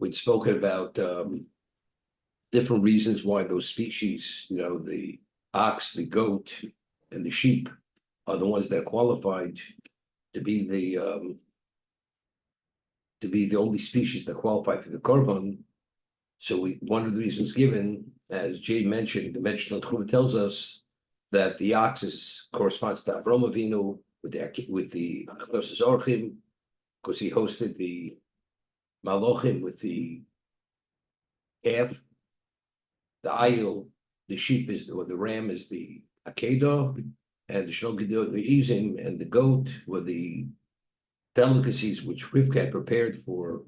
we'd spoken about different reasons why those species, the ox, the goat, and the sheep are the ones that are qualified to be the only species that qualify for the korban. So one of the reasons given, as Jay mentioned, the mention of Torah tells us that the ox corresponds to Avraham Avinu with the Achnosis Orchim, because he hosted the Malochim with the calf. The ayil, the sheep or the ram is the Akedah, and the Shnogedil, the Izim, and the goat were the delicacies which Rivka had prepared for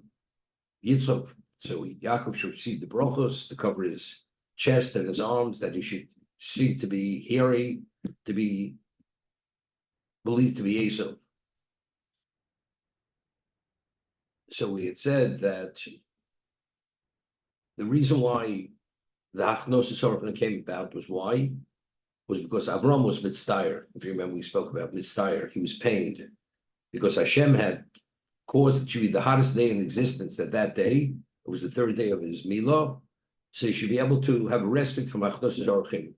Yitzchak. So Yaakov should receive the brachos to cover his chest and his arms, that he should seem to be hairy, to be believed to be Esau. So we had said that the reason why the Achnosis Orchim came about was because Avram was mitztayer. If you remember, we spoke about mitztayer. He was pained because Hashem had caused it to be the hottest day in existence that day. It was the third day of his Milah. So he should be able to have a respite from Achnosis Orchim.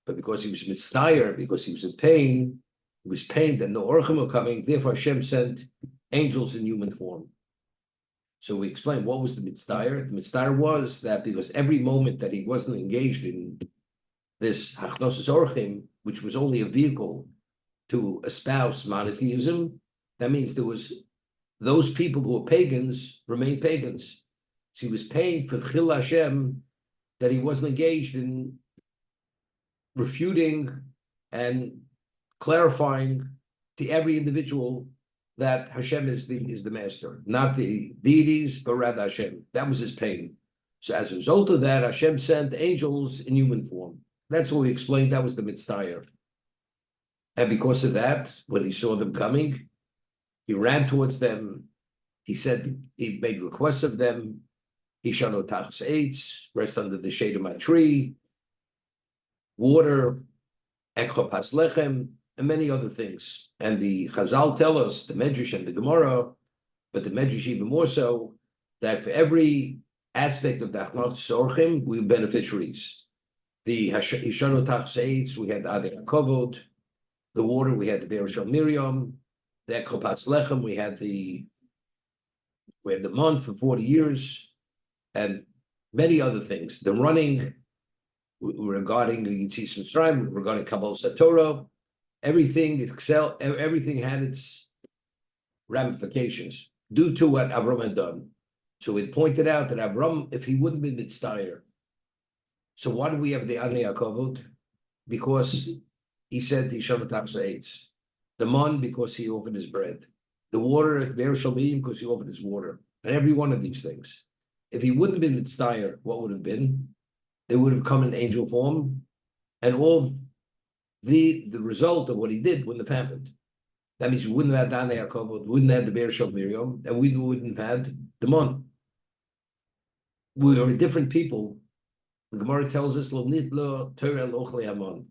But because he was mitztayer, because he was in pain, he was pained that no Orchim were coming, therefore Hashem sent angels in human form. So we explained what was the mitztayer. The mitztayer was that because every moment that he wasn't engaged in this Achnosis Orchim, which was only a vehicle to espouse monotheism, that means there was those people who were pagans remained pagans. So he was paid for Chil Hashem that he wasn't engaged in refuting and clarifying to every individual that Hashem is the master, not the deities, but rather Hashem. That was his pain. So as a result of that, Hashem sent angels in human form. That's what we explained. That was the mitztayer. And because of that, when he saw them coming, he ran towards them. He said, he made requests of them. Hishano tachas eitz, rest under the shade of my tree, water, ekho pas lechem, and many other things. And the Chazal tell us, the Medrash and the Gemara, but the Medrash even more so, that for every aspect of the Achnosis Orchim, we were beneficiaries. The Hishano tachas eitz, we had the Adei HaKavod. The water, we had the Be'er Shel Miriam. The Ekho pas lechem, we had the month for 40 years. And many other things. The running regarding the Yitzis Mitzrayim, regarding Kabbalah Torah, everything had its ramifications due to what Avraham had done. So it pointed out that Avraham, if he wouldn't have been mitztayer, so why do we have the Adei HaKavod? Because he said the Shabbat eitz. The man, because he offered his bread. The water, Be'er Shel Miriam, because he offered his water. And every one of these things. If he wouldn't have been mitztayer, what would have been? They would have come in angel form, and all the result of what he did wouldn't have happened. That means we wouldn't have had Adei HaKavod, wouldn't have had the Be'er Shel Miriam, and we wouldn't have had the man. We are different people. The Gemara tells us, Lo nitlo Torah l'ochlei haman.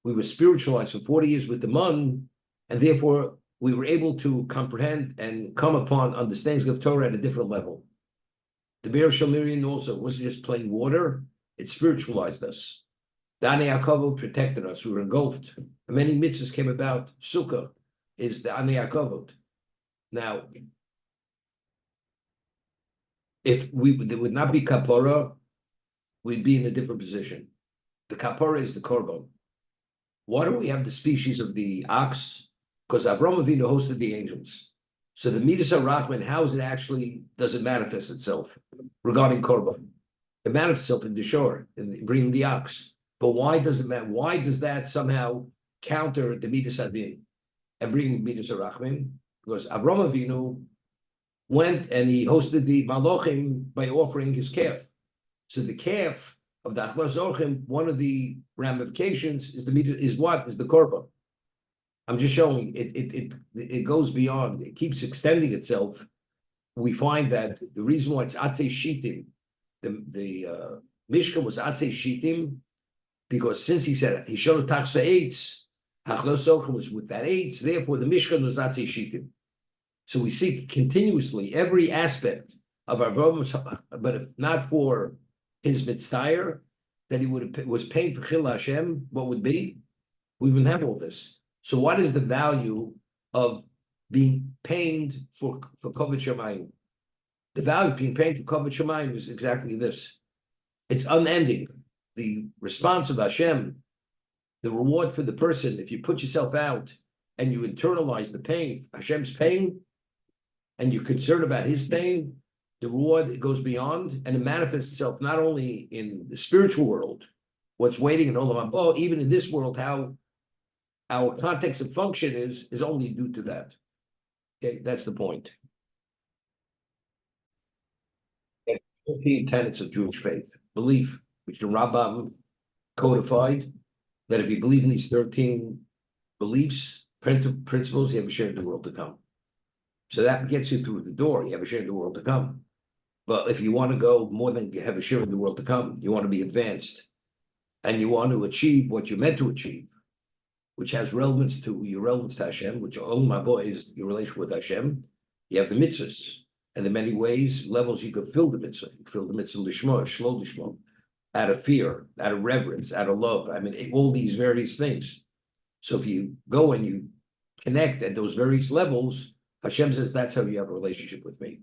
We were spiritualized for 40 years with the man, and therefore we were able to comprehend and come upon understandings of Torah at a different level. The Be'er Shel Miriam also wasn't just plain water, it spiritualized us. The Adei HaKavod protected us, we were engulfed. And many mitzvahs came about. Sukkah is the Adei HaKavod. Now, if there would not be kapara, we'd be in a different position. The kapara is the korban. Why do we have the species of the ox? Because Avraham Avinu hosted the angels. So the midas harachman, how is it actually, does it manifest itself regarding korban? It manifests itself in the shore, in bringing the ox. But why does it matter? Why does that somehow counter the midas hadin and bring midas harachman? Because Avraham Avinu went and he hosted the malochim by offering his calf. So the calf of the Achnosis Orchim, one of the ramifications is the korban. I'm just showing it goes beyond. It keeps extending itself. We find that the reason why it's Atzei Shitim, the Mishkan was Atzei Shitim, because since he said Hishonu Tachsa Eitz, Achnosis Orchim was with that Eitz, therefore the Mishkan was Atzei Shitim. So we see continuously every aspect of Avraham, but if not for his mitzvah that he would have was paying for Chil Hashem, what would be? We wouldn't have all this. So what is the value of being paid for Kovod Shemayim? The value of being paid for Kovod Shemayim is exactly this. It's unending. The response of Hashem, the reward for the person, if you put yourself out and you internalize the pain, Hashem's pain, and you're concerned about his pain, the reward goes beyond, and it manifests itself not only in the spiritual world, what's waiting in Olam Haba, even in this world, how our context of function is only due to that. Okay, that's the point. 15 tenets of Jewish faith. Belief, which the Rambam codified, that if you believe in these 13 beliefs, principles, you have a share in the world to come. So that gets you through the door. You have a share in the world to come. But if you want to go more than you have a share in the world to come, you want to be advanced, and you want to achieve what you're meant to achieve, which has relevance to Hashem, which my boy is your relation with Hashem. You have the mitzvahs, and the many ways, levels you could fill the mitzvah. You can fill the mitzvah lishma, shlo lishma, out of fear, out of reverence, out of love. I mean, all these various things. So if you go and you connect at those various levels, Hashem says that's how you have a relationship with me.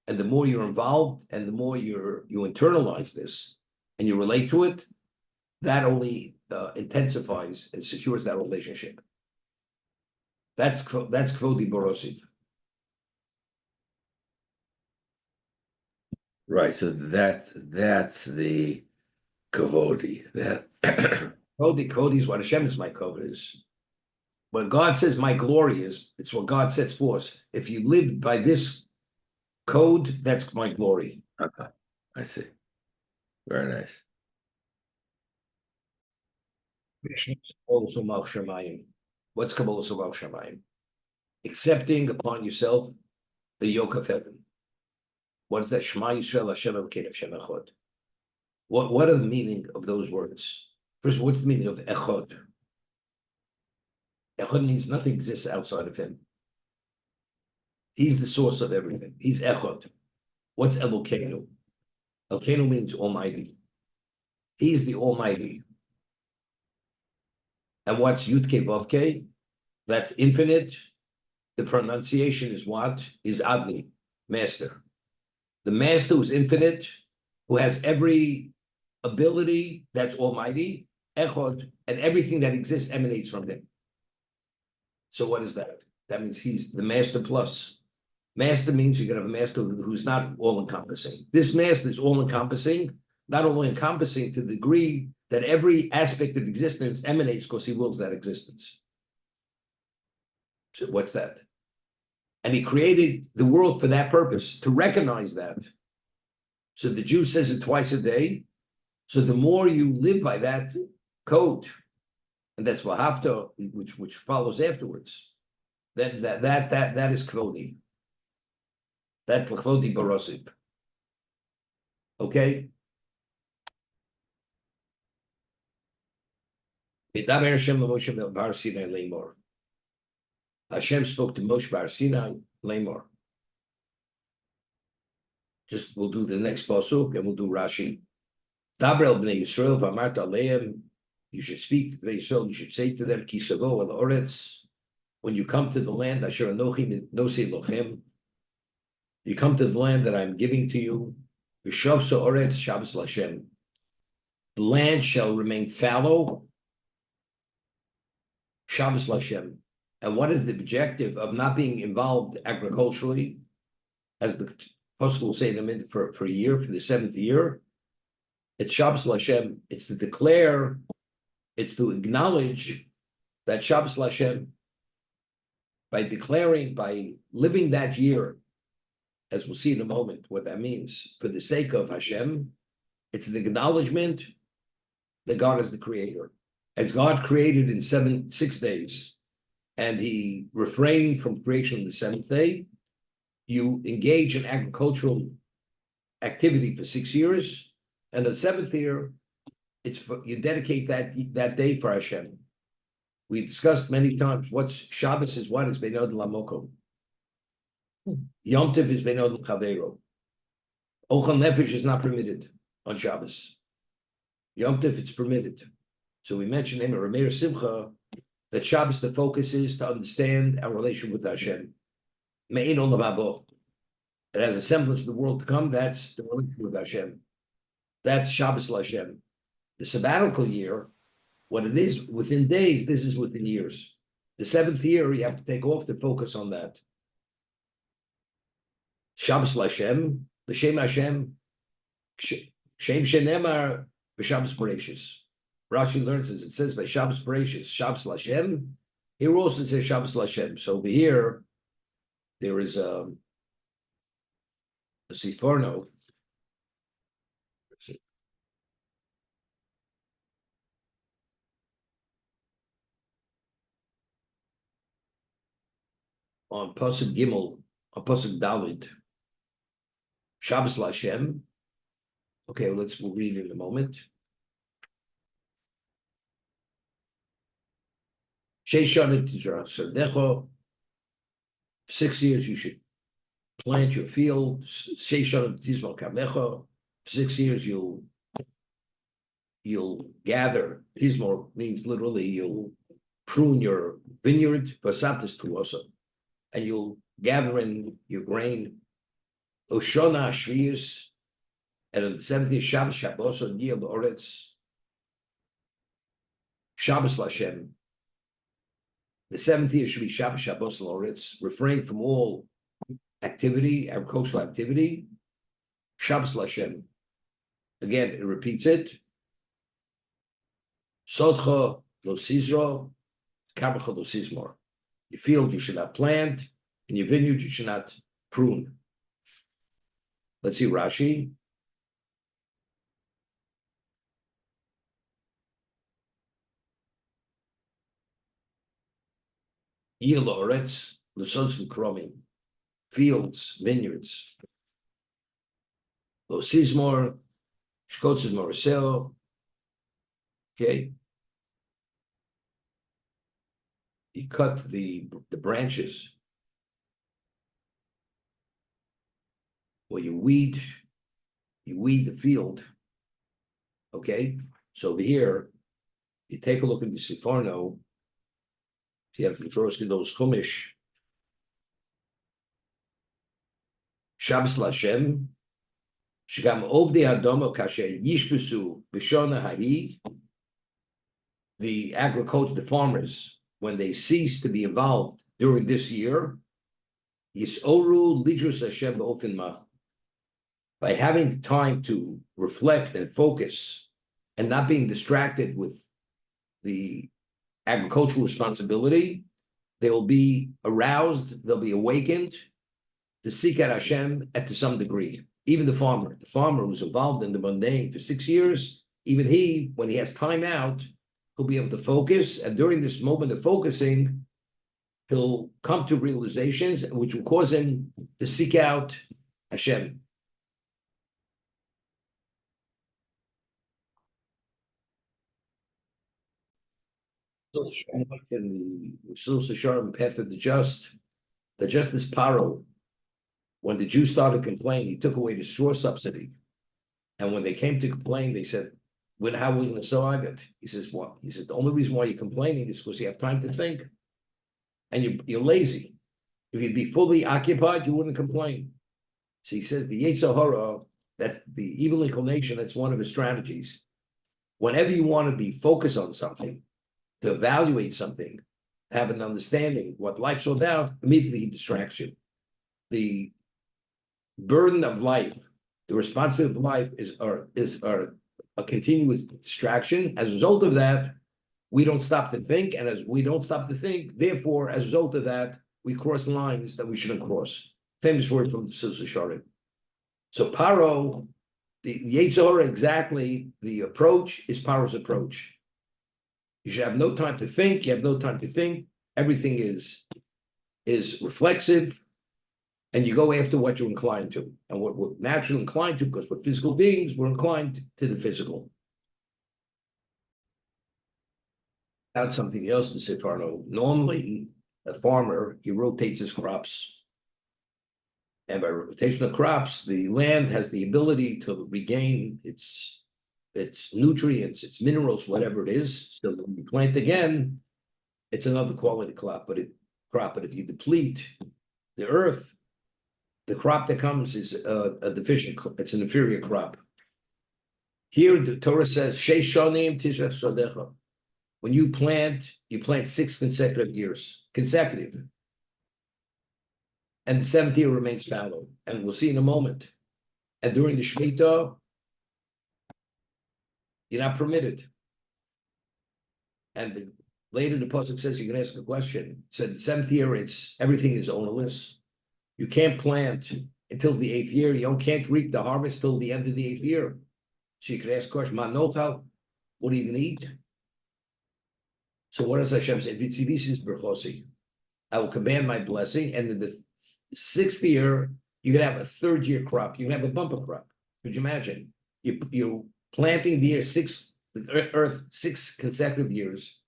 And the more you're involved, and the more you internalize this, and you relate to it, that only intensifies and secures that relationship. That's Kvodi Borosiv. Right. So that's the Kavodi. That Kvodi is what Hashem is my Kvod is. When God says my glory is, it's what God sets forth. If you live by this code, that's my glory. Okay. I see. Very nice. What's Kabbalah Somal Shamayim? Accepting upon yourself the yoke of heaven. What is that? Shema Yisrael Hashem Elokeinu Hashem Echad. What are the meaning of those words? First, what's the meaning of Echad? Echad means nothing exists outside of him. He's the source of everything. He's Echad. What's Elokeinu? Elokeinu means Almighty. He's the Almighty. And what's Yudke Vavke? That's infinite. The pronunciation is what? Is Adni, master. The master who's infinite, who has every ability, that's Almighty, Echad, and everything that exists emanates from him. So what is that? That means he's the master plus. Master means you're going to have a master who's not all-encompassing. This master is all-encompassing, not only encompassing to the degree that every aspect of existence emanates because he wills that existence. So what's that? And he created the world for that purpose, to recognize that. So the Jew says it twice a day. So the more you live by that code, and that's Vahavta, which follows afterwards, then that is Kvodi. That's Kvodi Barosiv. Okay? Hashem spoke to Moshe Bar Sinai, Lamor. Just we'll do the next pasuk and we'll do Rashi. Daber el bnei Yisrael v'amart aleim. You should speak to the Yisrael. You should say to them, Ki savo el oretz. When you come to the land, Asher anochi nosei lochem. You come to the land that I'm giving to you. V'shav so oretz Shabbos Lashem. The land shall remain fallow. Shabbos Lashem. And what is the objective of not being involved agriculturally, as the Apostle will say in a minute, for a year, for the 7th year? It's Shabbos Lashem. It's to declare, it's to acknowledge that Shabbos Lashem, by declaring, by living that year, as we'll see in a moment what that means, for the sake of Hashem, it's an acknowledgement that God is the creator. As God created in 6 days, and he refrained from creation on the 7th day, you engage in agricultural activity for 6 years, and the 7th year, you dedicate that day for Hashem. We discussed many times what's Shabbos is what is Beinod Lamoko. Yom Tov is Beinod Chavero. Ochel nefesh is not permitted on Shabbos. Yom Tov, it's permitted. So we mentioned in Rameir Simcha that Shabbos, the focus is to understand our relation with Hashem. Me'ein olam habo. It has a semblance of the world to come. That's the relation with Hashem. That's Shabbos Hashem. The sabbatical year, what it is within days, this is within years. The seventh year, you have to take off to focus on that. Shabbos Hashem, the Shem Hashem, Shem Shenemar, B'Shabbos Bereshis. Rashi learns as it says by Shabbos Bereshis, Shabbos Hashem. Here also it says Shabbos Hashem. So over here, there is a Siforno. On Pasuk Gimel, on Pasuk Dalit, Shabbos Hashem. Okay, we'll read it in a moment. For 6 years you should plant your field. 6 years you'll gather. Tizmor means literally you'll prune your vineyard. And you'll gather in your grain. Oshona Shvius, and on the 7th year, Shabbos on Yil Oretz, Shabbos Lashem. The 7th year should be Shabbos Oretz, refrain from all activity, agricultural activity. Shabbos Lashem. Again, it repeats it. Sodcha lo sizro, karmecha lo sizmor. Your field you should not plant, and your vineyard you should not prune. Let's see Rashi. Yil Oretz, Lusons and Kromim, fields, vineyards. Lo Sizmor, Shkotzes Moroseo. Okay. You cut the branches, or you weed the field. Okay, so over here, you take a look at the Siforno. If you have the first those Chumash, Shabbos Lashem, Shigam Ovdei Adomo Kasher Yishbesu B'Shona Hahi. The agriculture, the farmers, when they cease to be involved during this year, Yisoru Lidrus Hashem B'Ofen Ma. By having time to reflect and focus and not being distracted with the agricultural responsibility, they will be aroused, they'll be awakened to seek out Hashem to some degree. Even the farmer who's involved in the mundane for 6 years, even he, when he has time out, he'll be able to focus, and during this moment of focusing, he'll come to realizations which will cause him to seek out Hashem. In the Sul Sharm Path of the Just this Paro, when the Jews started complaining, he took away the straw subsidy. And when they came to complain, they said, how are we going to survive it? He says, what? He says, the only reason why you're complaining is because you have time to think. And you're lazy. If you'd be fully occupied, you wouldn't complain. So he says the Yetzer Hara, that's the evil inclination, that's one of his strategies. Whenever you want to be focused on something, to evaluate something, have an understanding what life's all about, immediately he distracts you. The burden of life, the responsibility of life is a continuous distraction. As a result of that, we don't stop to think, and as we don't stop to think, therefore, as a result of that, we cross lines that we shouldn't cross. Famous word from the Silsa Sharim. So Paro, the Yetzer Hara, exactly, the approach is Paro's approach. You should have no time to think. You have no time to think. Everything is reflexive, and you go after what you're inclined to. And what we're naturally inclined to, because we're physical beings, we're inclined to the physical. That's something else to say, Farno. Normally, a farmer, he rotates his crops. And by rotation of crops, the land has the ability to regain its nutrients, its minerals, whatever it is. So when you plant again, it's another quality crop. But if you deplete the earth, the crop that comes is a deficient. It's an inferior crop. Here the Torah says, "Sheish shonim tishrach sodecha." When you plant 6 consecutive years, consecutive. And the 7th year remains fallow. And we'll see in a moment. And during the Shemitah, you're not permitted. And later the pasuk says you can ask a question. So the 7th year, everything is ownerless. You can't plant until the 8th year. You can't reap the harvest till the end of the 8th year. So you can ask a question, Manochal, what are you going to eat? So what does Hashem say? Vitzivisis berchosi. I will command my blessing, and in the 6th year, you're going to have a 3rd year crop. You're going to have a bumper crop. Could you imagine? You're planting the earth 6 consecutive years.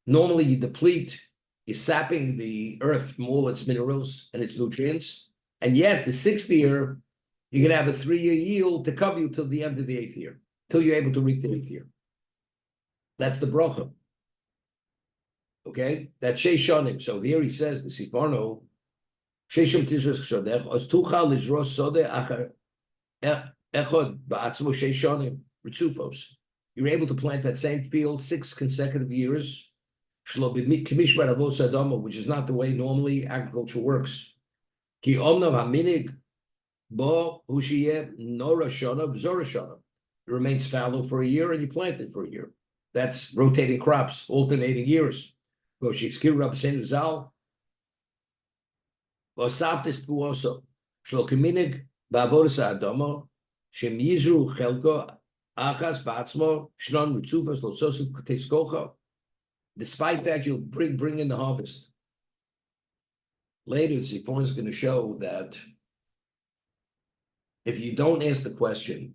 Normally, you deplete, you're sapping the earth from all its minerals and its nutrients. And yet, the 6th year, you're going to have a 3-year yield to cover you till the end of the 8th year, till you're able to reap the 8th year. That's the bracha. Okay? That's Sheish Shonim. So here he says, the Siforno, Sheishim Tizros Kshodech, Os Tuchal Lizros Sode Achar Echod Ba'atzmo Sheish Shonim, Ritzufos. You're able to plant that same field 6 consecutive years, which is not the way normally agriculture works. Ki Omnav HaMinig Bo Hushiyeh Nora Shonav Zora Shonav. It remains fallow for a year and you plant it for a year. That's rotating crops, alternating years. Sheiskir Rab Sein Zal. Vosaftis Puoso. Shlo Keminig Ba'avodas Adamo. Shem Yizru Chelko Achas Ba'atzmo Shnon Ritzufas Lo Sosif Teskocha. Despite that, you'll bring in the harvest. Later, Ziphon is going to show that if you don't ask the question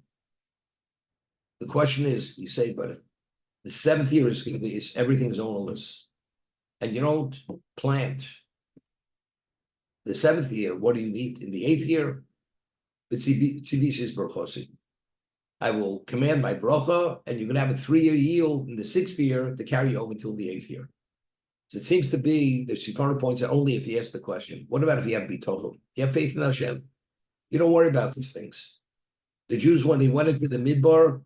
is, you say, but if the 7th year is going to be, everything's ownerless, and you don't plant the 7th year, what do you need? In the 8th year, Tzivisis Berchosi. I will command my bracha, and you're going to have a 3-year yield in the 6th year to carry over until the 8th year. So it seems to be, the Shifana points out, only if you ask the question. What about if you have bitochel? You have faith in Hashem. You don't worry about these things. The Jews, when they went into the Midbar,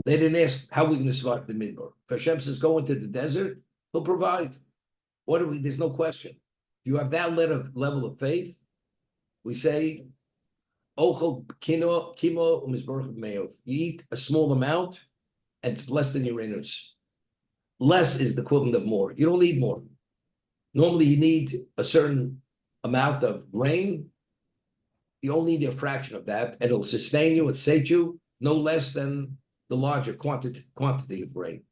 they didn't ask, how are we going to survive the Midbar? If Hashem says, go into the desert, he'll provide. There's no question. If you have that level of faith, we say, Ochel kimo umizborach me'ov. You eat a small amount, and it's blessed in your innards. Less is the equivalent of more. You don't need more. Normally, you need a certain amount of grain. You only need a fraction of that, and it'll sustain you and sate you no less than the larger quantity of grain.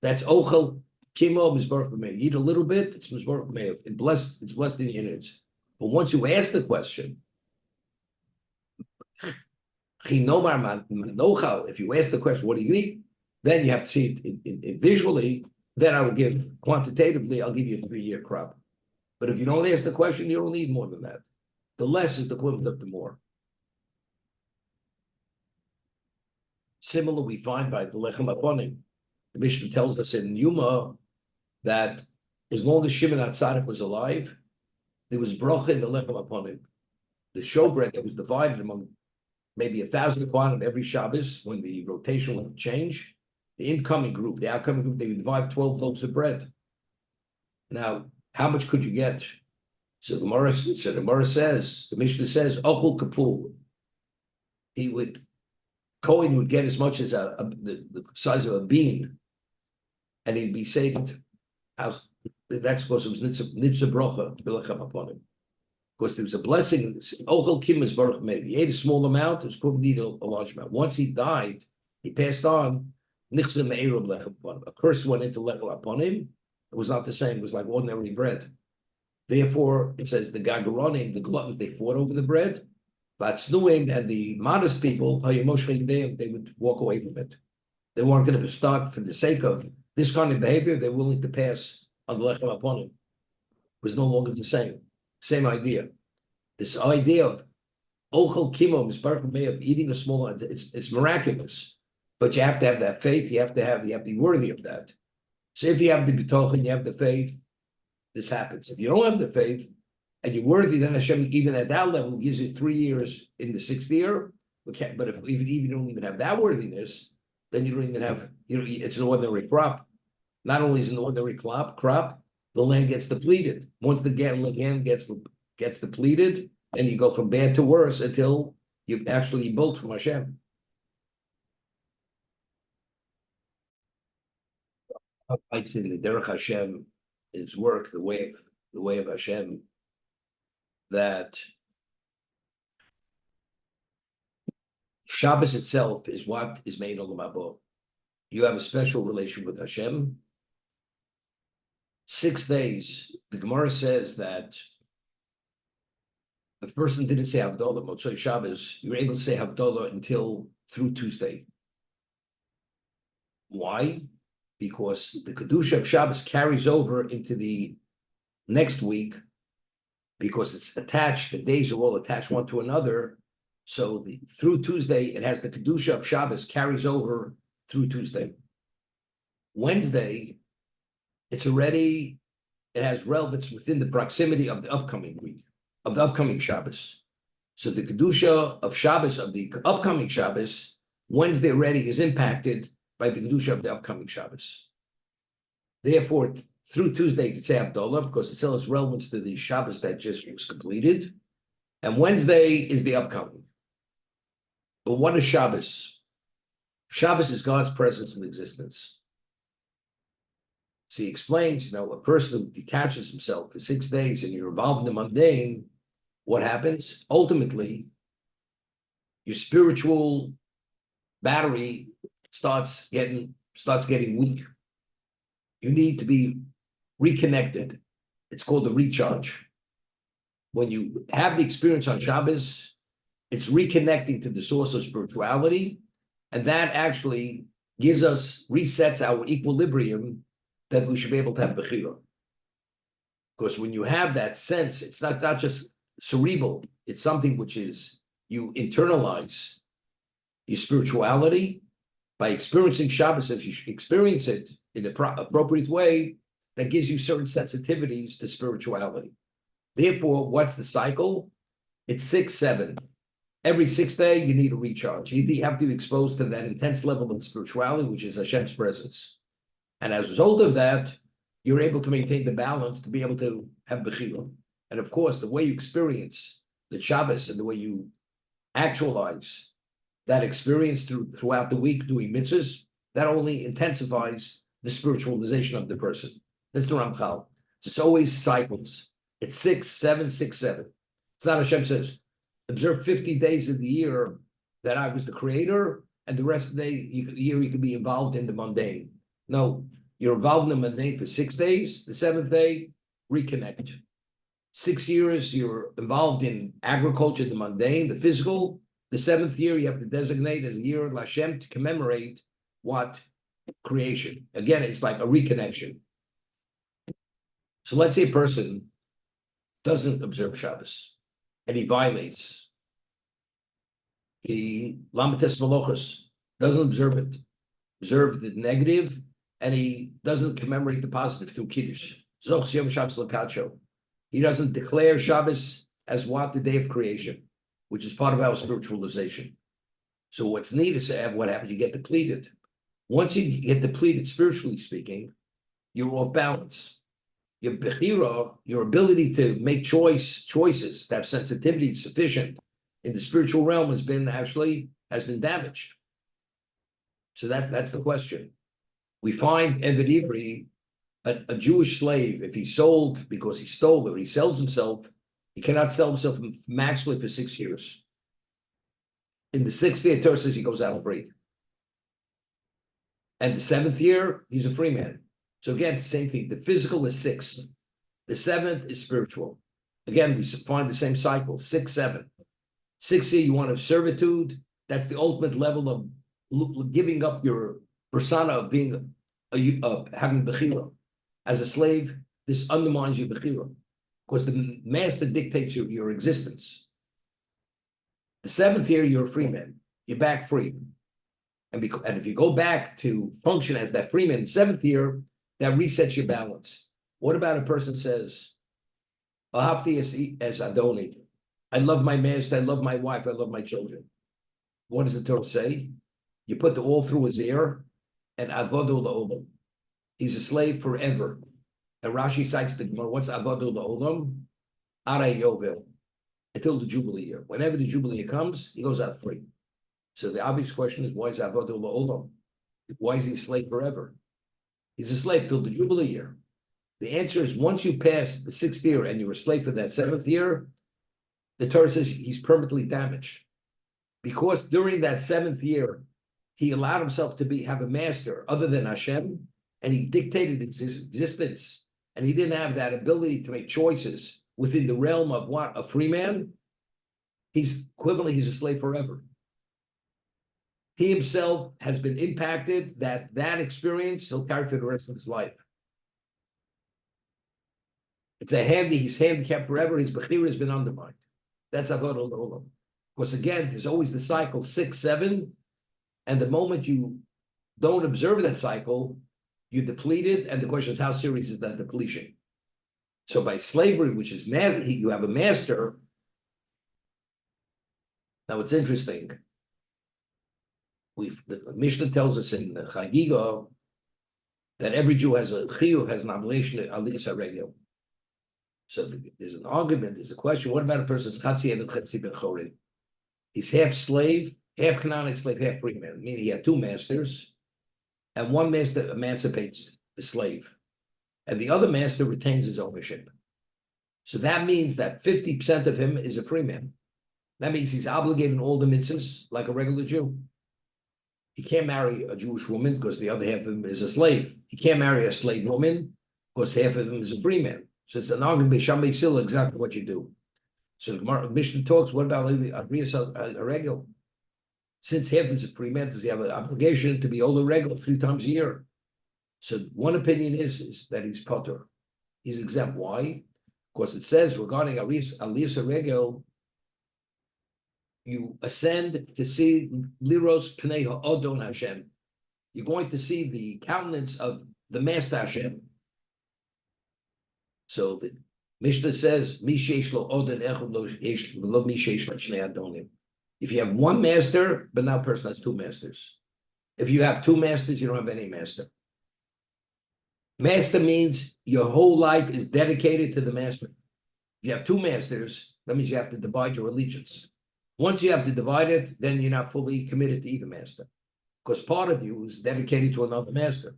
That's ochel kimo mizborach me'ov. You eat a little bit, it's mizborach me'ov. It's blessed in your innards. But once you ask the question, if you ask the question, what do you eat? Then you have to see it visually. Then I will give quantitatively, I'll give you a 3-year crop. But if you don't ask the question, you don't need more than that. The less is the equivalent of the more. Similar, we find by the Lechem Aponim. The Mishnah tells us in Yuma that as long as Shimon HaTzadik was alive, there was bracha in the Lechem Aponim. The showbread that was divided among maybe 1,000 Kohanim every Shabbos, when the rotation would change, the incoming group, the outcoming group, they would divide 12 loaves of bread. Now, how much could you get? So the Gemara says, the Mishnah says, Ochul Kapul. Kohen would get as much as the size of a bean, and he'd be saved. That's because it was Nitzah Brocha, Bilechem upon him. Because there was a blessing. Ochel Kim is Baruch Meir. He ate a small amount, it's going to need a large amount. Once he died, he passed on. A curse went into Lechem upon him. It was not the same. It was like ordinary bread. Therefore, it says the Gagaronim, the gluttons, they fought over the bread. But Snuim and the modest people, they would walk away from it. They weren't going to start for the sake of this kind of behavior. They're willing to pass on the Lechem upon him. It was no longer the same. Same idea. This idea of ochel kimo, of eating a small, it's miraculous. But you have to have that faith. You have to be worthy of that. So if you have the bitochen, you have the faith, this happens. If you don't have the faith and you're worthy, then Hashem, even at that level, gives you 3 years in the 6th year. Okay, but if you don't even have that worthiness, then you don't even have, it's an ordinary crop. Not only is it an ordinary crop, the land gets depleted. Once the land gets depleted, and you go from bad to worse until you actually built from Hashem. I see the derech Hashem is work, the way of Hashem, that Shabbos itself is what is made Olam Haba. You have a special relation with Hashem. 6 days, the Gemara says that if a person didn't say Havdalah, Motzei Shabbos, you're able to say Havdalah until through Tuesday. Why? Because the Kedusha of Shabbos carries over into the next week because it's attached, the days are all attached one to another. So through Tuesday, it has the Kedusha of Shabbos carries over through Tuesday. Wednesday, it has relevance within the proximity of the upcoming week, of the upcoming Shabbos. So the Kedusha of Shabbos, of the upcoming Shabbos, Wednesday already is impacted by the Kedusha of the upcoming Shabbos. Therefore, through Tuesday, you could say Havdalah because it still has relevance to the Shabbos that just was completed. And Wednesday is the upcoming. But what is Shabbos? Shabbos is God's presence in existence. So he explains, a person who detaches himself for 6 days and you're involved in the mundane, what happens? Ultimately, your spiritual battery starts getting weak. You need to be reconnected. It's called the recharge. When you have the experience on Shabbos, it's reconnecting to the source of spirituality, and that actually resets our equilibrium that we should be able to have bechira. Because when you have that sense, it's not just cerebral, it's something which is, you internalize your spirituality by experiencing Shabbos as you should experience it in an appropriate way, that gives you certain sensitivities to spirituality. Therefore, what's the cycle? It's 6, 7. Every 6th day, you need a recharge. You have to be exposed to that intense level of spirituality, which is Hashem's presence. And as a result of that, you're able to maintain the balance to be able to have bechira. And of course, the way you experience the Shabbos and the way you actualize that experience throughout the week doing mitzvahs, that only intensifies the spiritualization of the person. That's the Ramchal. It's always cycles. It's 6, 7, 6, 7. It's not Hashem says, observe 50 days of the year that I was the creator, and the rest of the year you can be involved in the mundane. No, you're involved in the mundane for 6 days. The 7th day, reconnect. 6 years, you're involved in agriculture, the mundane, the physical. The 7th year, you have to designate as a year of Hashem to commemorate what? Creation. Again, it's like a reconnection. So let's say a person doesn't observe Shabbos and he violates. He lamites malochus, doesn't observe it. Observe the negative, and he doesn't commemorate the positive through Kiddush. Zoch Yom Shabbos Lakacho. He doesn't declare Shabbos as what? The day of creation, which is part of our spiritualization. So what's neat is what happens, you get depleted. Once you get depleted, spiritually speaking, you're off balance. Your bechira, your ability to make choices, to have sensitivity sufficient in the spiritual realm has been damaged. So that's the question. We find Eved Ivri, a Jewish slave, if he's sold because he stole or he sells himself, he cannot sell himself maximally for 6 years. In the 6th year, Torah says he goes out free. And the 7th year, he's a free man. So again, the same thing. The physical is 6. The 7th is spiritual. Again, we find the same cycle, 6, 7. 6 year, you want to have servitude. That's the ultimate level of giving up your persona of being having bechira. As a slave, this undermines your bechira. because the master dictates your existence. The seventh year, you're a free man. You're back free. And if you go back to function as that free man, the seventh year, that resets your balance. What about a person says, Ahavti as Adoni, I love my master, I love my wife, I love my children. What does the Torah say? You put the all through his ear, and Avodu La'olam. He's a slave forever. And Rashi cites the Gemara, what's Avodu La'olam? Ara Yovel. Until the Jubilee year. Whenever the Jubilee year comes, he goes out free. So the obvious question is, why is Avodu La'olam? Why is he a slave forever? He's a slave till the Jubilee year. The answer is, once you pass the sixth year and you're a slave for that seventh year, the Torah says he's permanently damaged. Because during that seventh year, he allowed himself to have a master other than Hashem, and he dictated his existence, and he didn't have that ability to make choices within the realm of what? A free man. He's equivalently, he's a slave forever. He himself has been impacted, that experience he'll carry for the rest of his life. He's handicapped forever, his bechira has been undermined. That's avodah l'olam. Because again, there's always the cycle 6, 7, and the moment you don't observe that cycle, you're depleted, and the question is, how serious is that depletion? So by slavery, which is you have a master. Now it's interesting. The Mishnah tells us in the Chagiga that every Jew has an obligation to aliyas haregel. So there's an argument, there's a question, what about a person's chatzi and chatzi ben chorin? He's half slave, half canonic slave, half free man, meaning he had two masters, and one master emancipates the slave, and the other master retains his ownership. So that means that 50% of him is a free man. That means he's obligated in all the mitzvahs like a regular Jew. He can't marry a Jewish woman because the other half of him is a slave. He can't marry a slave woman because half of him is a free man. So it's an argument, exactly what you do. So the Mishnah talks, what about a regular? Since half is a free man, does he have an obligation to be older regular 3 times a year? So one opinion is that he's potter. He's exempt. Why? Because it says regarding aliyas regel, you ascend to see liros pnei ha'odon Hashem. You're going to see the countenance of the master Hashem. So the Mishnah says, if you have one master, but now a person has 2 masters. If you have 2 masters, you don't have any master. Master means your whole life is dedicated to the master. If you have 2 masters, that means you have to divide your allegiance. Once you have to divide it, then you're not fully committed to either master, because part of you is dedicated to another master.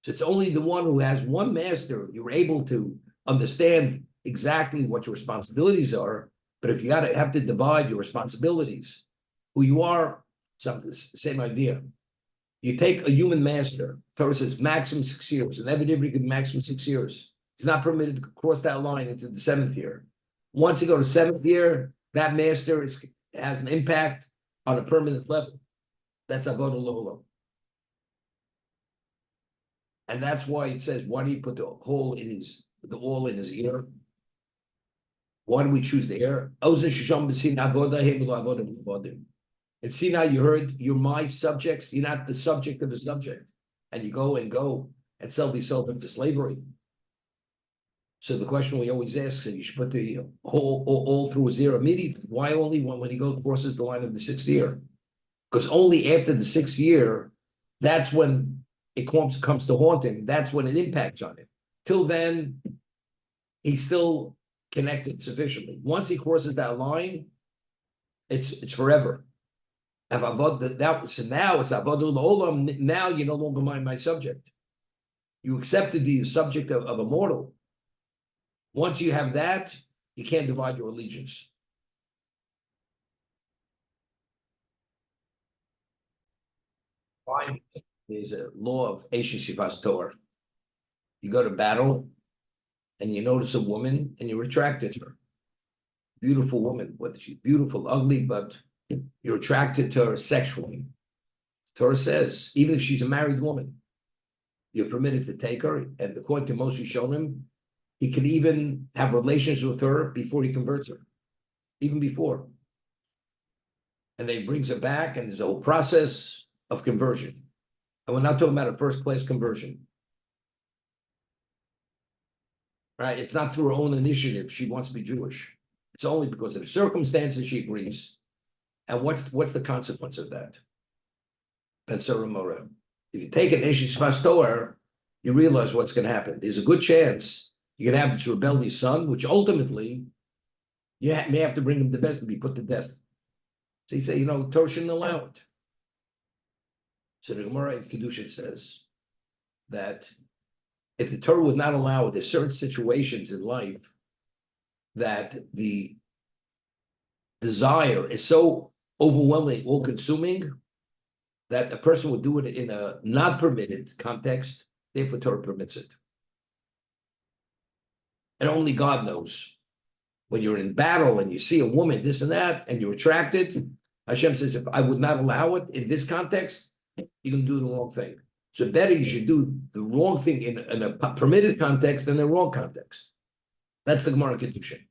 So it's only the one who has one master, you're able to understand exactly what your responsibilities are. But if you have to divide your responsibilities, who you are, same idea. You take a human master, Torah says maximum 6 years, and every different maximum 6 years. He's not permitted to cross that line into the 7th year. Once you go to 7th year, that master has an impact on a permanent level. That's avodah l'olam. And that's why it says, why do you put the all in his ear? Why do we choose the ear? In Sinai, you heard, you're my subjects, you're not the subject of a subject. And you go and sell yourself into slavery. So the question we always ask is, you should put the all through his ear immediately. Why only when he crosses the line of the 6th year? Because only after the 6th year, that's when it comes to haunt him. That's when it impacts on him. Till then, he's still connected sufficiently. Once he crosses that line, it's forever. So now it's avodah l'olam. Now you no longer mind my subject. You accepted the subject of a mortal. Once you have that, you can't divide your allegiance. Fine. There's a law of Eshes Yivas Torah. You go to battle, and you notice a woman, and you're attracted to her. Beautiful woman, whether she's beautiful, ugly, but you're attracted to her sexually. Torah says, even if she's a married woman, you're permitted to take her, and according to Moshe Shonim, he can even have relations with her before he converts her, even before. And then he brings her back, and there's a whole process of conversion. And we're not talking about a first-class conversion. Right? It's not through her own initiative. She wants to be Jewish. It's only because of the circumstances she agrees. And what's the consequence of that? Ben Sarah Mora. If you take an Eshish Pastor, you realize what's going to happen. There's a good chance you're going to have this rebellious son, which ultimately you may have to bring him to best to be put to death. So you say, Torah shouldn't allow it. So the Gemara in Kedushin says that if the Torah would not allow it, there's certain situations in life that the desire is so overwhelming, all-consuming, that a person would do it in a not permitted context, therefore Torah permits it. And only God knows. When you're in battle and you see a woman, this and that, and you're attracted, Hashem says, if I would not allow it in this context, you're going to do the wrong thing. So better you should do the wrong thing in a permitted context than a wrong context. That's the Gemara Kedushin.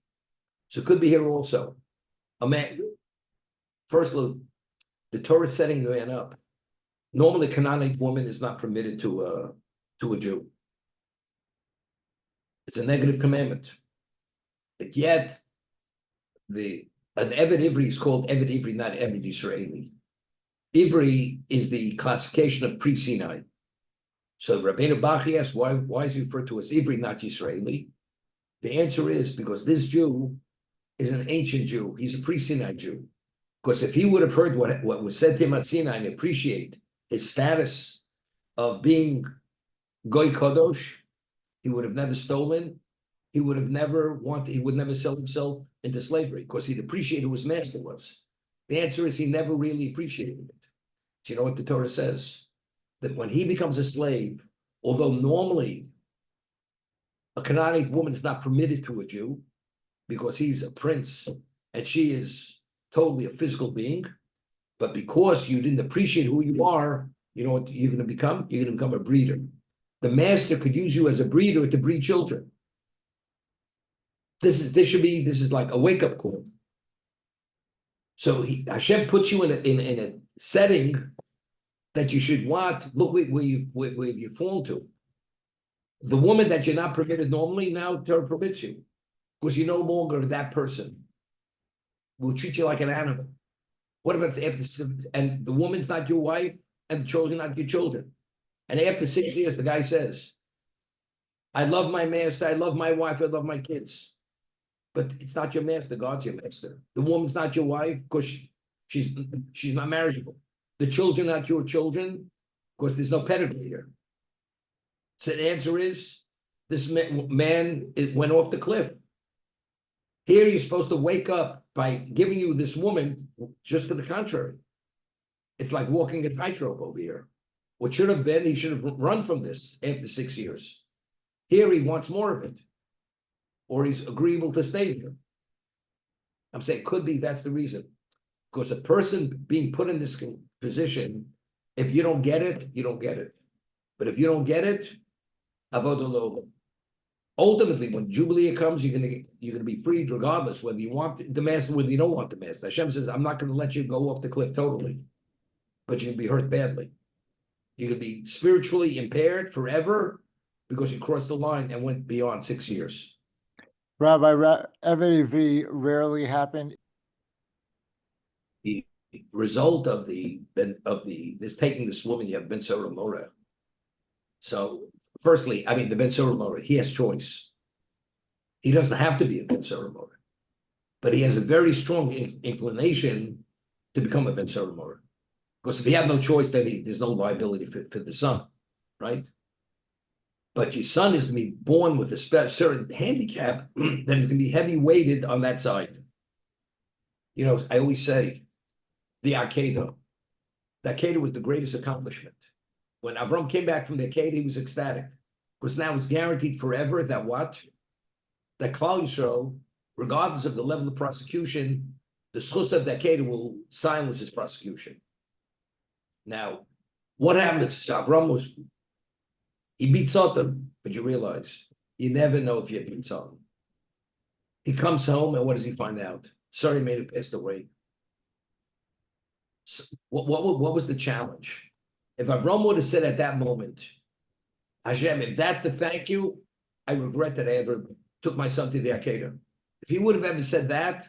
So it could be here also. A man, first look, the Torah is setting the man up. Normally, a Canaanite woman is not permitted to a Jew. It's a negative commandment. But yet, an Eved Ivri is called Eved Ivri, not Eved Yisraeli. Ivri is the classification of pre-Sinai. So Rabbeinu Bachi asks, why is he referred to as Ivri, not Yisraeli? The answer is because this Jew is an ancient Jew. He's a pre-Sinai Jew. Because if he would have heard what was said to him at Sinai and appreciate his status of being Goy Kadosh, he would have never stolen. He would never sell himself into slavery because he'd appreciate who his master was. The answer is he never really appreciated it. Do you know what the Torah says? That when he becomes a slave, although normally a Canaanite woman is not permitted to a Jew because he's a prince and she is totally a physical being, but because you didn't appreciate who you are, you know what you're going to become? You're going to become a breeder. The master could use you as a breeder to breed children. This is like a wake-up call. So Hashem puts you in a setting that you should want. Look where you've fallen to. The woman that you're not permitted normally, now Torah permits you. Because you're no longer that person. We'll treat you like an animal. What about after, and the woman's not your wife, and the children not your children. And after 6 years, the guy says, I love my master, I love my wife, I love my kids. But it's not your master, God's your master. The woman's not your wife because she's not marriageable. The children are not your children because there's no pedigree here. So the answer is, this man went off the cliff. Here you're supposed to wake up by giving you this woman, just to the contrary. It's like walking a tightrope over here. What should have been, he should have run from this after 6 years. Here he wants more of it. Or he's agreeable to stay here. I'm saying could be that's the reason. Because a person being put in this position, if you don't get it, you don't get it. But if you don't get it, avodah lo. Ultimately, when Jubilee comes, you're gonna be freed regardless whether you want the master, whether you don't want the master. Hashem says, I'm not gonna let you go off the cliff totally, but you can be hurt badly. You can be spiritually impaired forever because you crossed the line and went beyond 6 years. Rabbi, Eved rarely happened. The result of this taking this woman, you have Ben Sarah Mora. So, firstly, the Ben Sarah Mora, he has choice. He doesn't have to be a Ben Sarah Mora, but he has a very strong inclination to become a Ben Sarah Mora. Because if he had no choice, then there's no liability for the son, right? But your son is going to be born with a certain handicap that is going to be heavy weighted on that side. I always say, the Akedah. The Akedah was the greatest accomplishment. When Avraham came back from the Akedah, he was ecstatic. Because now it's guaranteed forever that what? That Klal Yisrael, regardless of the level of prosecution, the schus of the Akedah will silence his prosecution. Now, what happened to Avraham was, he beat Satan, but you realize You never know if you beat someone. He comes home, and what does he find out? Sorry, made it passed away. So what was the challenge? If Avraham would have said at that moment, Hashem, if that's the thank you, I regret that I ever took my son to the Akedah. If he would have ever said that,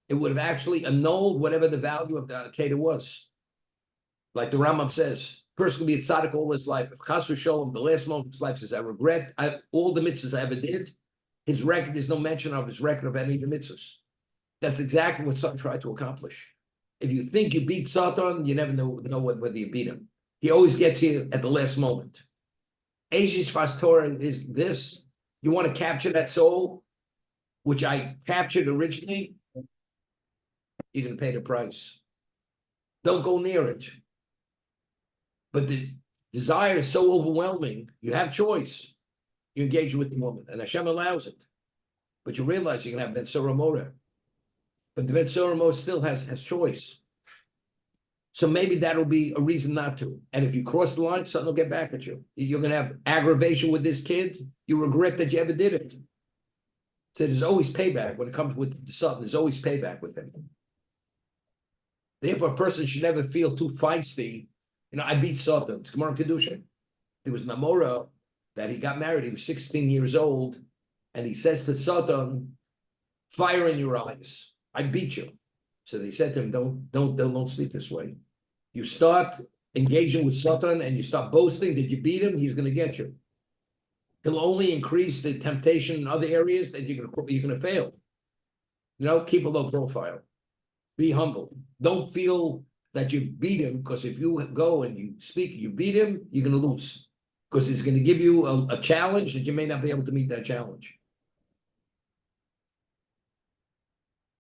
it would have actually annulled whatever the value of the Akedah was. Like the Rambam says, person can be a tzaddik all his life. If Chas v'sholom, the last moment of his life says, I regret all the mitzvahs I ever did, his record, there's no mention of his record of any of the mitzvahs. That's exactly what Satan tried to accomplish. If you think you beat Satan, you never know whether you beat him. He always gets you at the last moment. Eishis Fas Torah is this. You want to capture that soul, which I captured originally, you're going to pay the price. Don't go near it. But the desire is so overwhelming, you have choice. You engage with the woman, and Hashem allows it. But you realize you're going to have Ben Surah Morah. But the Ben Surah Morah still has choice. So maybe that'll be a reason not to. And if you cross the line, something will get back at you. You're going to have aggravation with this kid. You regret that you ever did it. So there's always payback when it comes with the son. There's always payback with him. Therefore, a person should never feel too feisty. You know, I beat Satan. It's Gemara Kedusha. There was an Amora that he got married. He was 16 years old. And he says to Satan, fire in your eyes. I beat you. So they said to him, don't speak this way. You start engaging with Satan and you start boasting that you beat him, he's going to get you. He'll only increase the temptation in other areas that you're going to fail. You know, keep a low profile. Be humble. Don't feel that you beat him, because if you go and you speak, you beat him, you're going to lose. Because it's going to give you a challenge that you may not be able to meet that challenge.